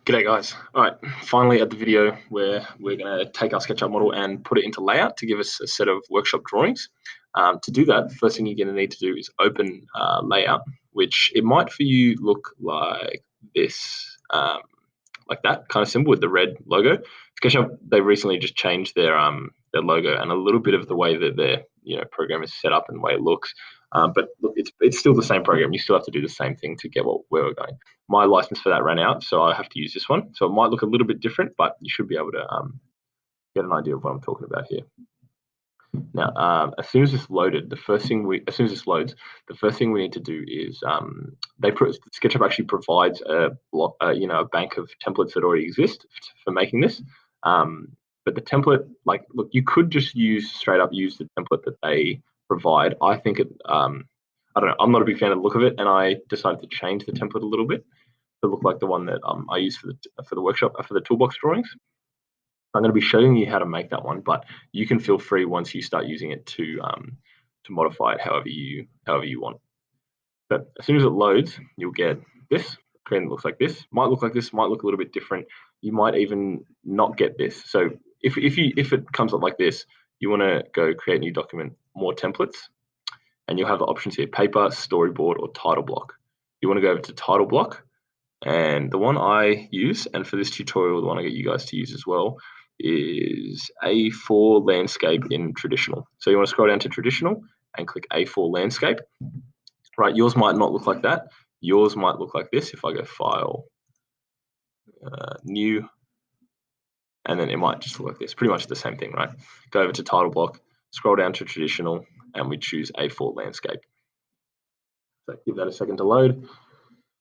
G'day guys. All right, finally at the video where we're going to take our SketchUp model and put it into LayOut to give us a set of workshop drawings. To do that, the first thing you're going to need to do is open LayOut, which it might for you look like this, like that kind of symbol with the red logo. SketchUp, they recently just changed their logo and a little bit of the way that their program is set up and the way it looks. But look, it's still the same program. You still have to do the same thing to get where we're going. My license for that ran out, so I have to use this one. So it might look a little bit different, but you should be able to get an idea of what I'm talking about here. Now, as soon as this loaded, as soon as this loads, the first thing we need to do is SketchUp actually provides a bank of templates that already exist for making this. But the template, look, you could just straight up use the template that they provide. I think I don't know. I'm not a big fan of the look of it, and I decided to change the template a little bit to look like the one that I use for the workshop for the Toolbox drawings. I'm going to be showing you how to make that one, but you can feel free once you start using it to modify it however you want. But as soon as it loads, you'll get this. Screen that looks like this. Might look like this. Might look a little bit different. You might even not get this. So if it comes up like this, you want to go create new document, more templates, and you'll have the options here: paper, storyboard, or title block. You want to go over to title block, and the one I use, and for this tutorial, the one I get you guys to use as well, is A4 landscape in traditional. So you want to scroll down to traditional and click A4 landscape. Right, yours might not look like that. Yours might look like this. If I go file, new, and then it might just look like this. Pretty much the same thing, right? Go over to title block, scroll down to traditional, and we choose A4 landscape. So give that a second to load.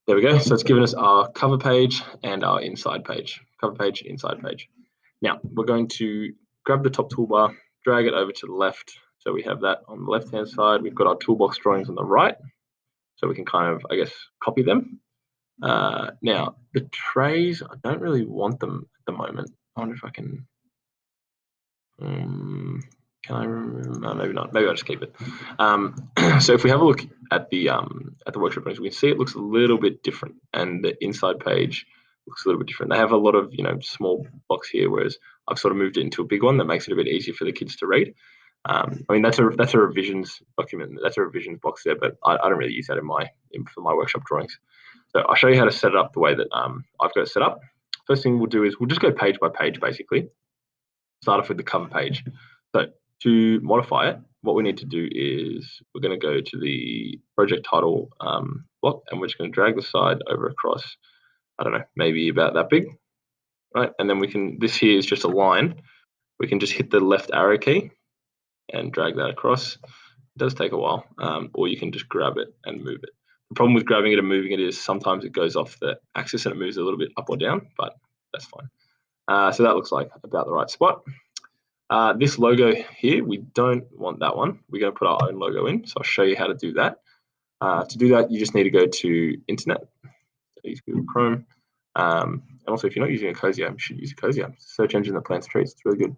There we go. So it's given us our cover page and our inside page. Cover page, inside page. Now we're going to grab the top toolbar, drag it over to the left. So we have that on the left-hand side. We've got our toolbox drawings on the right. So we can kind of, I guess, copy them. Now, the trays, I don't really want them at the moment. I wonder if I can I remove? No, maybe not. Maybe I'll just keep it. So if we have a look at the workshop page, we can see it looks a little bit different, and the inside page looks a little bit different. They have a lot of small blocks here, whereas I've sort of moved it into a big one that makes it a bit easier for the kids to read. I mean, that's a revisions document. That's a revisions box there, but I don't really use that for my workshop drawings. So I'll show you how to set it up the way that I've got it set up. First thing we'll do is we'll just go page by page, basically. Start off with the cover page. So to modify it, what we need to do is we're going to go to the project title block, and we're just going to drag the side over across, I don't know, maybe about that big, right? And then this here is just a line. We can just hit the left arrow key and drag that across. It does take a while, or you can just grab it and move it. The problem with grabbing it and moving it is sometimes it goes off the axis and it moves a little bit up or down, but that's fine. So that looks like about the right spot. This logo here, we don't want that one. We're going to put our own logo in, so I'll show you how to do that. To do that, you just need to go to Internet, use Google Chrome, and also if you're not using a cozy app, you should use a cozy app. Search engine that plants trees, it's really good.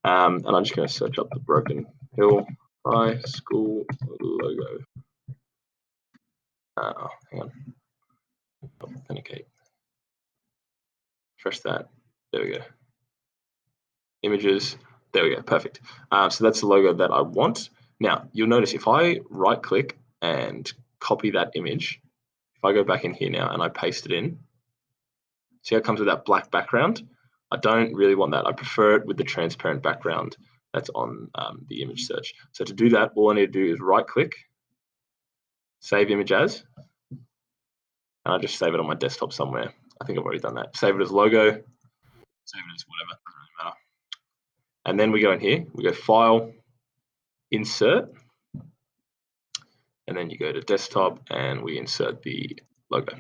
And I'm just going to search up the Broken Hill High School logo. Hang on. Authenticate. Press that. There we go. Images. There we go. Perfect. So that's the logo that I want. Now, you'll notice if I right-click and copy that image, if I go back in here now and I paste it in, see how it comes with that black background? I don't really want that. I prefer it with the transparent background that's on the image search. So to do that, all I need to do is right-click, save image as, and I just save it on my desktop somewhere. I think I've already done that. Save it as logo, save it as whatever, doesn't really matter. And then we go in here, we go File, Insert, and then you go to Desktop and we insert the logo.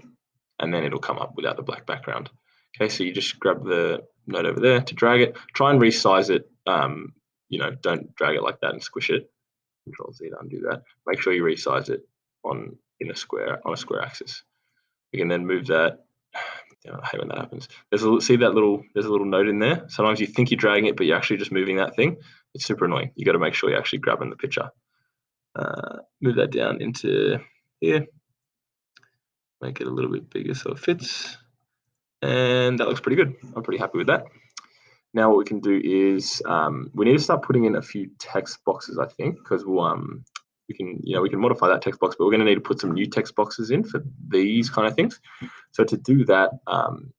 And then it'll come up without the black background. Okay, so you just grab the node over there to drag it. Try and resize it. Don't drag it like that and squish it. Control Z to undo that. Make sure you resize it on a square axis. You can then move that. I hate when that happens. There's a little node in there. Sometimes you think you're dragging it, but you're actually just moving that thing. It's super annoying. You got to make sure you're actually grabbing the picture. Move that down into here. Make it a little bit bigger so it fits. And that looks pretty good. I'm pretty happy with that. Now what we can do is we need to start putting in a few text boxes, I think, because we can modify that text box, but we're going to need to put some new text boxes in for these kind of things. So to do that,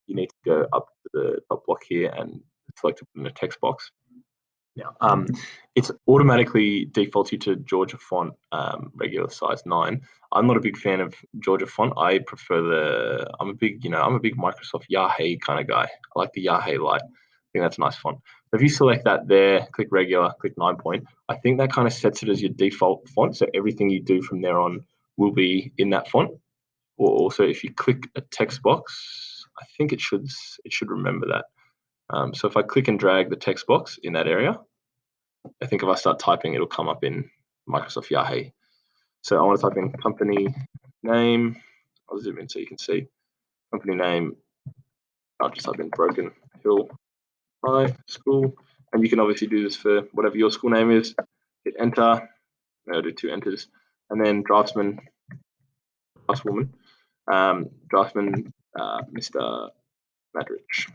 you need to go up to the top block here and select to put in a text box. Now, it's automatically defaults you to Georgia font, regular size 9. I'm not a big fan of Georgia font. I prefer I'm a big Microsoft Yahoo kind of guy. I like the Yahoo Light. I think that's a nice font. So if you select that there, click regular, click 9 point, I think that kind of sets it as your default font. So everything you do from there on will be in that font. Or also, if you click a text box, I think it should remember that. So if I click and drag the text box in that area, I think if I start typing, it'll come up in Microsoft Yahoo. So I want to type in company name. I'll zoom in so you can see company name. I'll just type in Broken Hill High School. And you can obviously do this for whatever your school name is. Hit enter. I'll do 2 enters. And then draftsman, draftswoman, draftsman, Mr. Madrich.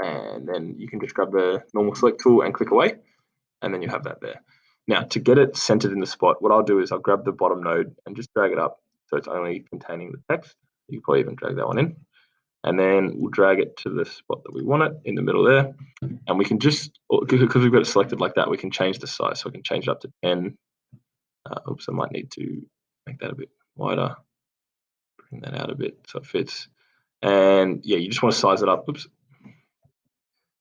And then you can just grab the normal select tool and click away, and then you have that there. Now, to get it centered in the spot, what I'll do is I'll grab the bottom node and just drag it up so it's only containing the text. You can probably even drag that one in. And then we'll drag it to the spot that we want it in the middle there. And we can just, because we've got it selected like that, we can change the size. So I can change it up to 10. Oops, I might need to make that a bit wider. Bring that out a bit so it fits. And yeah, you just want to size it up. Oops.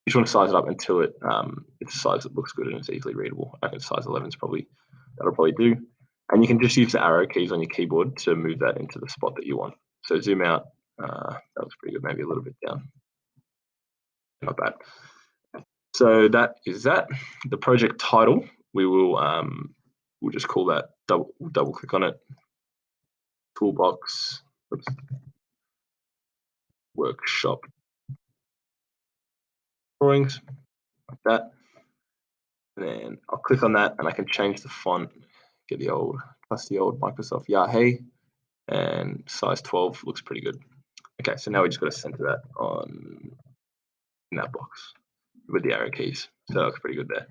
You just want to size it up until it's a size that looks good and it's easily readable. I reckon size 11 is that'll probably do. And you can just use the arrow keys on your keyboard to move that into the spot that you want. So zoom out. That looks pretty good. Maybe a little bit down. Not bad. So that is that. The project title, we'll just call that, double click on it. Toolbox. Oops. Workshop drawings, like that. And then I'll click on that and I can change the font, get the old Microsoft Yahoo, and size 12 looks pretty good. Okay, so now we just got to center that in that box with the arrow keys. So that looks pretty good there.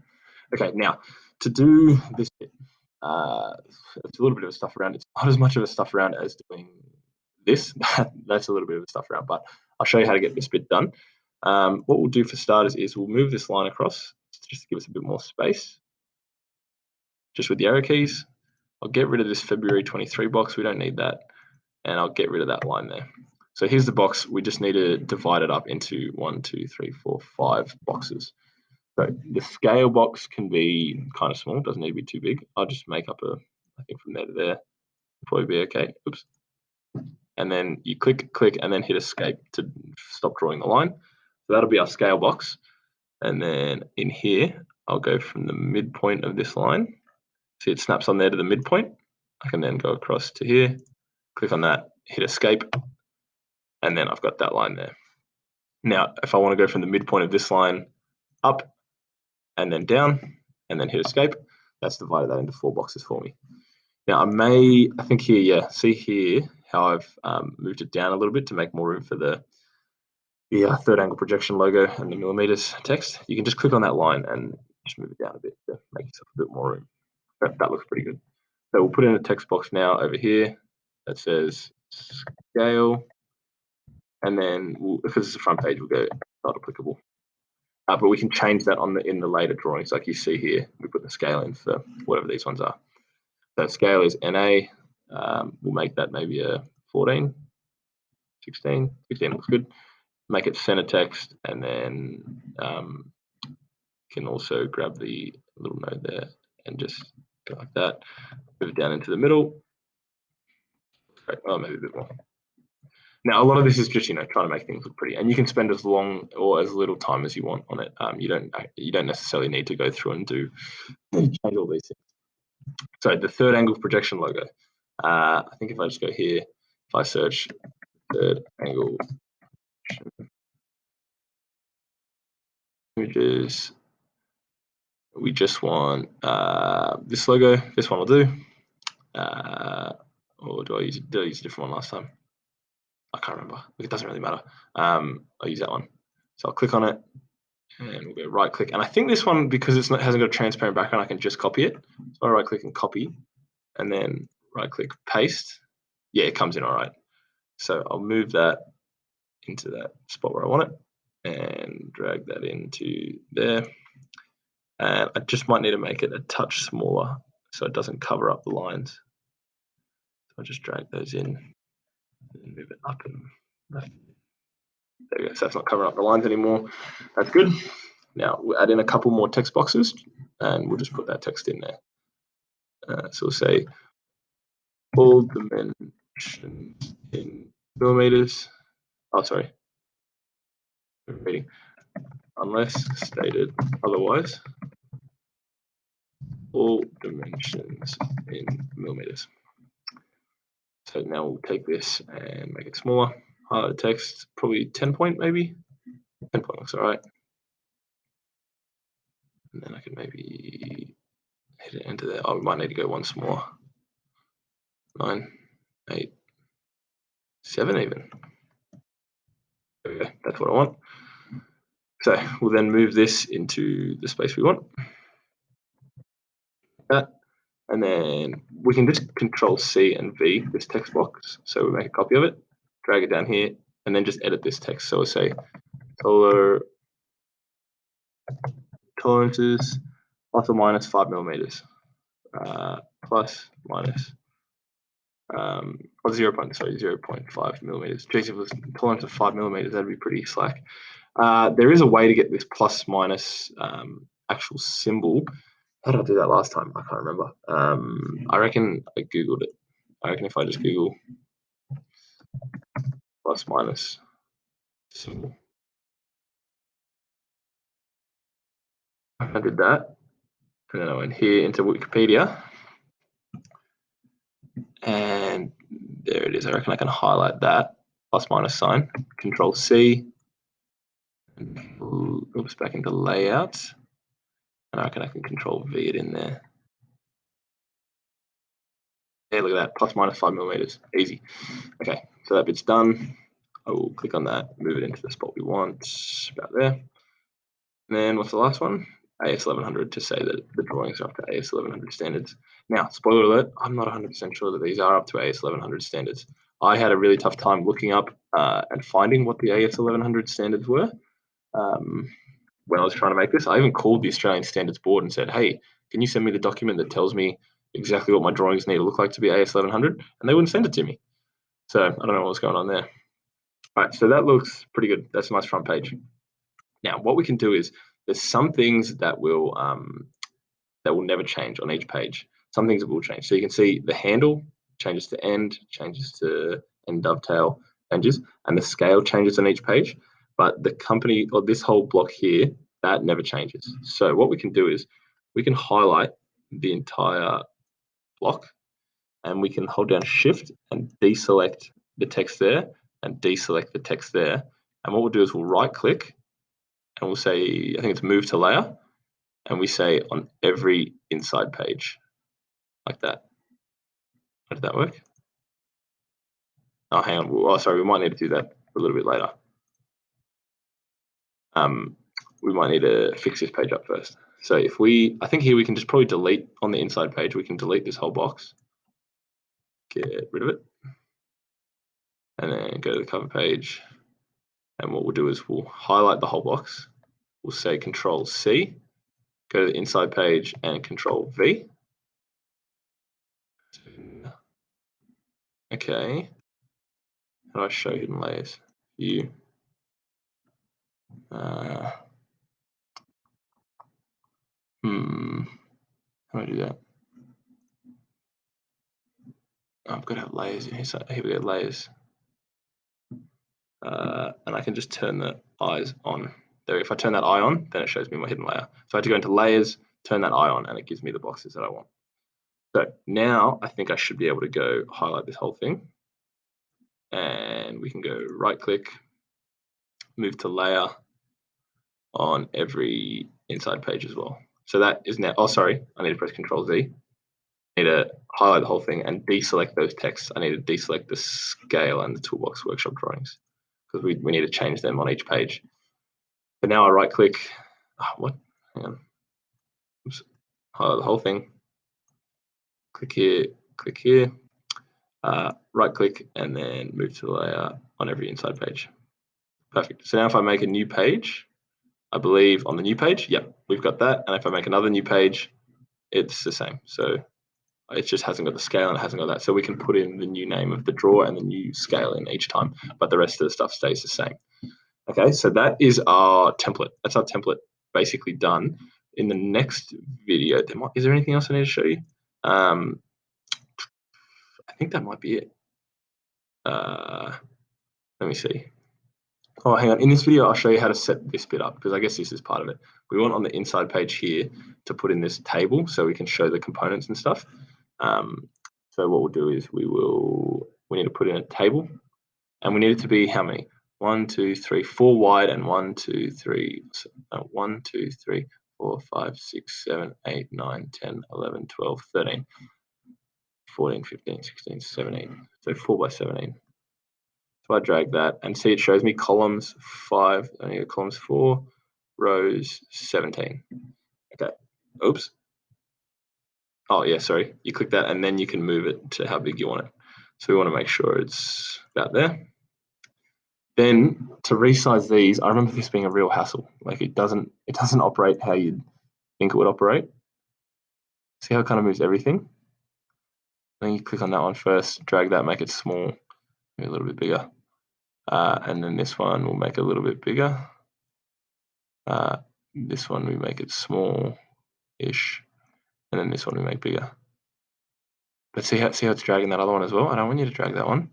Okay, now to do this bit, it's a little bit of a stuff around. It's not as much of a stuff around as doing this. That's a little bit of a stuff around, but I'll show you how to get this bit done. What we'll do for starters is we'll move this line across just to give us a bit more space. Just with the arrow keys, I'll get rid of this February 23 box. We don't need that. And I'll get rid of that line there. So here's the box. We just need to divide it up into 1, 2, 3, 4, 5 boxes. So the scale box can be kind of small, doesn't need to be too big. I'll just make up I think from there to there, probably be okay. Oops. And then you click, and then hit escape to stop drawing the line. So that'll be our scale box. And then in here, I'll go from the midpoint of this line. See, it snaps on there to the midpoint. I can then go across to here, click on that, hit escape, and then I've got that line there. Now, if I want to go from the midpoint of this line up and then down and then hit escape, that's divided that into 4 boxes for me. Now, I think here, yeah, see here how I've moved it down a little bit to make more room for the third angle projection logo and the millimeters text. You can just click on that line and just move it down a bit to make yourself a bit more room. That looks pretty good. So we'll put in a text box now over here that says scale, and then because it's a front page, we'll go not applicable. But we can change that in the later drawings, like you see here. We put the scale in for whatever these ones are. So scale is NA. We'll make that maybe a 14, 16. 16 looks good. Make it center text, and then can also grab the little node there and just go like that. Move it down into the middle. Okay, oh, maybe a bit more. Now, a lot of this is just trying to make things look pretty, and you can spend as long or as little time as you want on it. You don't necessarily need to go through and change all these things. So the third angle projection logo. I think if I just go here, if I search third angle images, we just want this logo. This one will do. Or did I use a different one last time? I can't remember. It doesn't really matter. I'll use that one. So I'll click on it, and we'll go right click. And I think this one, because hasn't got a transparent background, I can just copy it. So I right click and copy, and then right click paste. Yeah, it comes in all right. So I'll move that into that spot where I want it, and drag that into there. And I just might need to make it a touch smaller so it doesn't cover up the lines. So I'll just drag those in and move it up and left. There we go. So that's not covering up the lines anymore. That's good. Now we'll add in a couple more text boxes, and we'll just put that text in there. So we'll say all dimensions in millimeters. Oh, sorry. Repeating. Unless stated otherwise, all dimensions in millimeters. So now we'll take this and make it smaller. Highlight text, probably 10 point maybe. 10 point looks all right. And then I can maybe hit it enter there. Oh, we might need to go one smaller. 9, 8, 7 even. There we go. That's what I want. So we'll then move this into the space we want. That. And then we can just Control C and V this text box. So we make a copy of it, drag it down here, and then just edit this text. So we'll say tolerances plus or minus 5 millimeters, plus minus or 0.5 millimeters. Geez, if it was tolerance of 5 millimeters, that'd be pretty slack. There is a way to get this plus minus actual symbol. How did I do that last time? I can't remember. I reckon I Googled it. I reckon if I just Google plus minus symbol, I did that. And then I went here into Wikipedia. And there it is. I reckon I can highlight that plus minus sign, Control C, and oops, back into layout. And I reckon I can Control V it in there. Yeah, look at that, plus minus 5 millimeters, easy. Okay, so that bit's done. I will click on that, move it into the spot we want, about there. And then what's the last one? AS 1100 to say that the drawings are up to AS 1100 standards. Now, spoiler alert, I'm not 100% sure that these are up to AS 1100 standards. I had a really tough time looking up and finding what the AS 1100 standards were when I was trying to make this. I even called the Australian Standards Board and said, hey, can you send me the document that tells me exactly what my drawings need to look like to be AS 1100? And they wouldn't send it to me. So I don't know what's going on there. All right, so that looks pretty good. That's a nice front page. Now, what we can do is there's some things that will never change on each page. Some things that will change. So you can see the handle changes to end, changes to end dovetail, changes, and the scale changes on each page. But the company, or this whole block here, that never changes. So what we can do is we can highlight the entire block, and we can hold down Shift and deselect the text there and deselect the text there. And what we'll do is we'll right click and we'll say, I think it's move to layer, and we say on every inside page, like that. How did that work? Oh, hang on. Oh, sorry, we might need to do that a little bit later. We might need to fix this page up first. So if I think here we can just probably delete on the inside page, we can delete this whole box, get rid of it, and then go to the cover page. And what we'll do is we'll highlight the whole box. We'll say Control C, go to the inside page and Control V. Okay. How do I show hidden layers? View. How do I do that? I've got to have layers in here. So here we go, layers. And I can just turn the eyes on. There, if I turn that eye on, then it shows me my hidden layer. So I have to go into layers, turn that eye on, and it gives me the boxes that I want. So now I think I should be able to go highlight this whole thing. And we can go right click, move to layer on every inside page as well. So that is now, oh, sorry, I need to press Control Z. need to highlight the whole thing and deselect those texts. I need to deselect the scale and the Toolbox workshop drawings because we need to change them on each page. But now I right click, what? Hang on. Oops. Highlight the whole thing. Click here, right click, and then move to the layout on every inside page. Perfect. So now if I make a new page, I believe on the new page, yep, we've got that. And if I make another new page, it's the same. So it just hasn't got the scale and it hasn't got that. So we can put in the new name of the drawer and the new scale in each time, but the rest of the stuff stays the same. Okay, so that is our template. That's our template basically done. In the next video, is there anything else I need to show you? I think that might be it. Let me see. Oh, hang on. In this video, I'll show you how to set this bit up because I guess this is part of it. We want on the inside page here to put in this table so we can show the components and stuff. So what we'll do is we need to put in a table, and we need it to be how many? 1, 2, 3, 4 wide, and 1, 2, 3, 1, 2, 3, 4, 5, 6, 7, 8, 9, 10, 11, 12, 13, 14, 15, 16, 17. So 4 by 17. So I drag that and see it shows me columns 5, I need columns 4, rows 17. Okay. Oops. Oh yeah, sorry. You click that and then you can move it to how big you want it. So we want to make sure it's about there. Then to resize these, I remember this being a real hassle. Like it doesn't operate how you'd think it would operate. See how it kind of moves everything? Then you click on that one first, drag that, make it small, maybe a little bit bigger. And then this one we'll make it a little bit bigger. This one we make it small-ish. And then this one we make bigger. But see how it's dragging that other one as well? I don't want you to drag that one.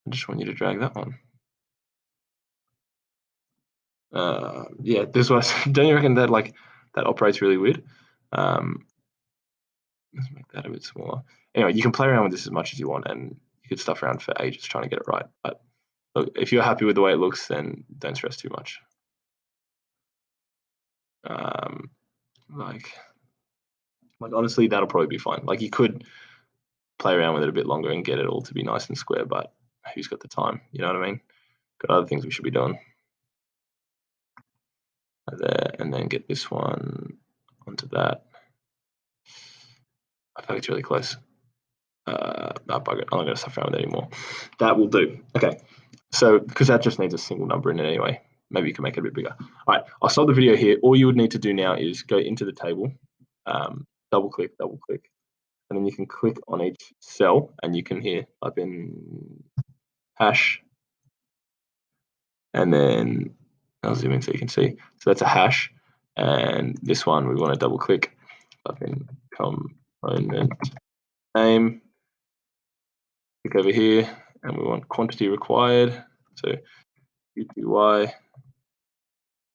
I just want you to drag that one. Yeah, this was. Don't you reckon that that operates really weird? Let's make that a bit smaller. Anyway, you can play around with this as much as you want, and you could stuff around for ages trying to get it right. But look, if you're happy with the way it looks, then don't stress too much. Like honestly, that'll probably be fine. Like you could play around with it a bit longer and get it all to be nice and square, but who's got the time? You know what I mean? Got other things we should be doing. There, and then get this one onto that. I think it's really close. Bugger it. I'm not going to stuff around with it anymore. That will do. Okay. So, because that just needs a single number in it anyway, maybe you can make it a bit bigger. All right, I'll stop the video here. All you would need to do now is go into the table, double click, and then you can click on each cell and you can here type in hash, and then I'll zoom in so you can see. So that's a hash, and this one we want to double click, type in component name, click over here, and we want quantity required. So UTY,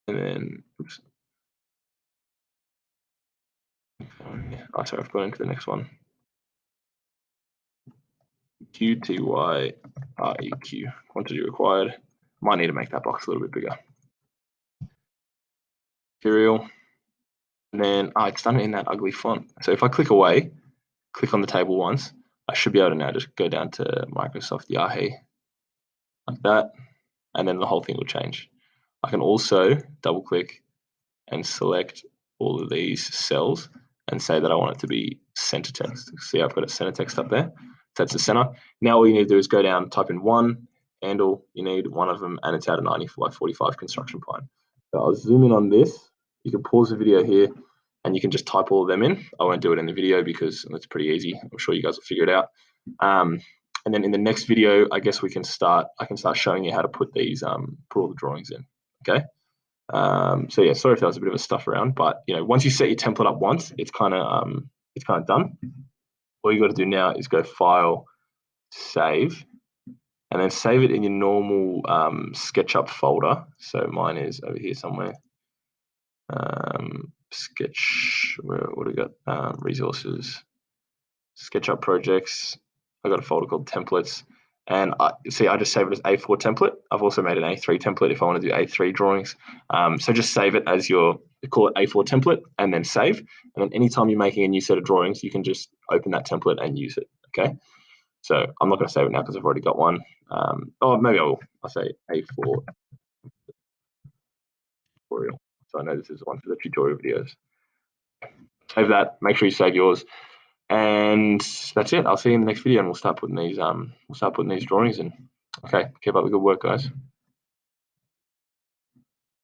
and then oops. Oh, sorry, I've gone into the next one. QTY REQ, quantity required. Might need to make that box a little bit bigger. Material, and then it's done it in that ugly font. So if I click away, click on the table once, I should be able to now just go down to Microsoft Yahi like that, and then the whole thing will change. I can also double click and select all of these cells and say that I want it to be center text. See, I've got a center text up there. That's the center. Now all you need to do is go down, type in one handle. You need one of them, and it's out of 90 by 45 construction pine. So I'll zoom in on this. You can pause the video here, and you can just type all of them in. I won't do it in the video because it's pretty easy. I'm sure you guys will figure it out. And then in the next video, I guess I can start showing you how to put these, put all the drawings in. Okay. So yeah, sorry if that was a bit of a stuff around, but once you set your template up once, it's kind of done. All you got to do now is go File, Save, and then save it in your normal SketchUp folder. So mine is over here somewhere. Sketch, what do we got? Resources, SketchUp projects. I got a folder called templates, and I just save it as A4 template. I've also made an A3 template if I want to do A3 drawings. So just save it as your call it A4 template, and then save. And then anytime you're making a new set of drawings, you can just open that template and use it. Okay. So I'm not going to save it now because I've already got one. Oh, maybe I'll say A4 tutorial. So I know this is one for the tutorial videos. Save that. Make sure you save yours. And that's it. I'll see you in the next video, and we'll start putting these drawings in. Okay. Keep up the good work, guys.